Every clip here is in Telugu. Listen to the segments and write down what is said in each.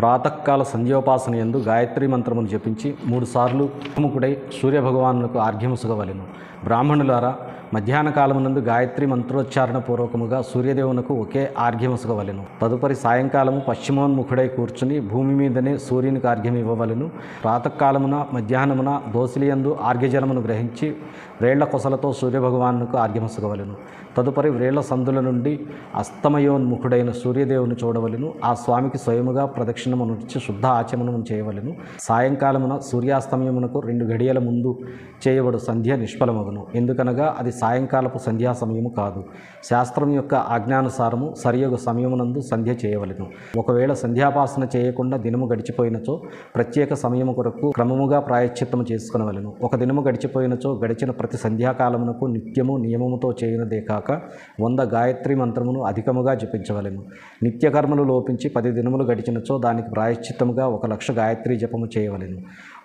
ప్రాతకాల సంధ్యోపాసన యందు గాయత్రీ మంత్రమును జపించి 3 సార్లు ముఖముకుడై సూర్యభగవానునకు ఆర్ఘ్యముసగవలెను. బ్రాహ్మణులారా, మధ్యాహ్న కాలమునందు గాయత్రి మంత్రోచ్చారణ పూర్వకముగా సూర్యదేవునకు ఒకే ఆర్ఘ్యముసగవలెను. తదుపరి సాయంకాలము పశ్చిమోన్ముఖుడై కూర్చుని భూమి మీదనే సూర్యునికి ఆర్ఘ్యం ఇవ్వవలెను. ప్రాతకాలమున మధ్యాహ్నమున దోసిలియందు ఆర్ఘ్యజలమును గ్రహించి వ్రేళ్ల కొసలతో సూర్యభగవానునకు ఆర్ఘ్యముసగవలెను. తదుపరి వ్రేళ్ల సందుల నుండి అస్తమయోన్ముఖుడైన సూర్యదేవుని చూడవలెను. ఆ స్వామికి స్వయముగా ప్రదక్షిణము నడిచి శుద్ధ ఆచమనము చేయవలెను. సాయంకాలమున సూర్యాస్తమయమునకు 2 గడియల ముందు చేయబడు సంధ్య నిష్ఫలమగును. ఎందుకనగా అది సాయంకాలపు సంధ్యా సమయము కాదు. శాస్త్రం యొక్క ఆజ్ఞానుసారము సరియగు సమయమునందు సంధ్య చేయవలెను. ఒకవేళ సంధ్యాపాసన చేయకుండా దినము గడిచిపోయినచో ప్రత్యేక సమయము కొరకు క్రమముగా ప్రాయశ్చిత్తము చేసుకునవలెను. ఒక దినము గడిచిపోయినచో గడిచిన ప్రతి సంధ్యాకాలమునకు నిత్యము నియమముతో చేయనదే కాక 100 గాయత్రి మంత్రమును అధికముగా జపించవలెను. నిత్యకర్మలు లోపించి 10 దినములు గడిచినచో దానికి ప్రాయశ్చిత్తముగా 1,00,000 గాయత్రి జపము చేయవలెను.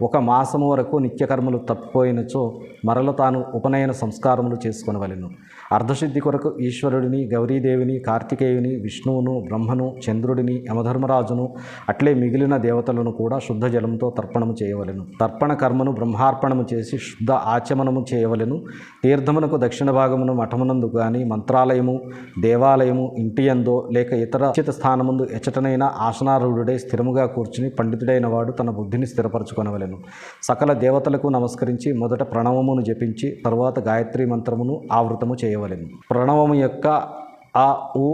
1 మాసము వరకు నిత్యకర్మలు తప్పిపోయినచో మరల తాను ఉపనయన సంస్కారములు చేసుకొనవలెను. అర్ధశుద్ధి కొరకు ఈశ్వరుడిని, గౌరీదేవిని, కార్తికేయుని, విష్ణువును, బ్రహ్మను, చంద్రుడిని, యమధర్మరాజును అట్లే మిగిలిన దేవతలను కూడా శుద్ధ జలముతో తర్పణము చేయవలెను. తర్పణ కర్మను బ్రహ్మార్పణము చేసి శుద్ధ ఆచమనము చేయవలెను. తీర్థమునకు దక్షిణ భాగమును మఠమునందు గాని, మంత్రాలయము, దేవాలయము, ఇంటియందో లేక ఇతర ఉచిత స్థానముందు ఎచటనైనా ఆసనారూఢుడై స్థిరముగా కూర్చుని పండితుడైన వాడు తన బుద్ధిని స్థిరపరచుకొనవలెను. సకల దేవతలకు నమస్కరించి మొదట ప్రణవమును జపించి తరువాత గాయత్రి మంత్రమును ఆవృతము చేయవలెను. ప్రణవము యొక్క అ, ఉ,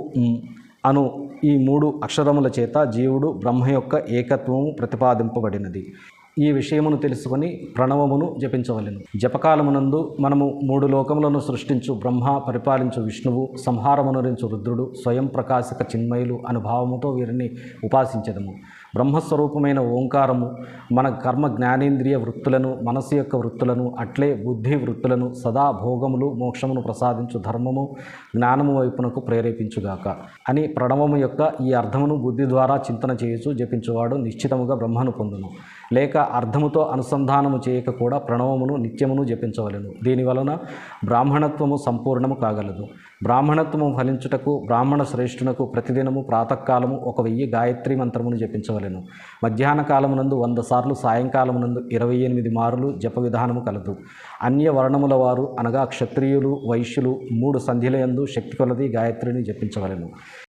అను ఈ 3 అక్షరముల చేత జీవుడు బ్రహ్మ యొక్క ఏకత్వము ప్రతిపాదింపబడినది. ఈ విషయమును తెలుసుకొని ప్రణవమును జపించవలెను. జపకాలమునందు మనము 3 లోకములను సృష్టించు బ్రహ్మ, పరిపాలించు విష్ణువు, సంహారమునరించు రుద్రుడు, స్వయం ప్రకాశక చిన్మయులు అనుభావముతో వీరిని ఉపాసించదము. బ్రహ్మస్వరూపమైన ఓంకారము మన కర్మ జ్ఞానేంద్రియ వృత్తులను, మనస్సు యొక్క వృత్తులను, అట్లే బుద్ధి వృత్తులను సదా భోగములు, మోక్షమును ప్రసాదించు ధర్మము, జ్ఞానము వైపునకు ప్రేరేపించుగాక అని ప్రణవము యొక్క ఈ అర్థమును బుద్ధి ద్వారా చింతన చేయుచు జపించువాడు నిశ్చితముగా బ్రహ్మను పొందును. లేక అర్థముతో అనుసంధానము చేయక కూడా ప్రణవమును నిత్యమును జపించవలెను. దీనివలన బ్రాహ్మణత్వము సంపూర్ణము కాగలదు. బ్రాహ్మణత్వము ఫలించుటకు బ్రాహ్మణ శ్రేష్ఠునకు ప్రతిదినము ప్రాతకాలము 1000 గాయత్రి మంత్రమును జపించవలెను. మధ్యాహ్న కాలమునందు 100 సార్లు, సాయంకాలమునందు 28 మారులు జప విధానము కలదు. అన్య వర్ణముల వారు అనగా క్షత్రియులు, వైశ్యులు 3 సంధ్యలయందు శక్తి కొలది గాయత్రిని జపించవలెను.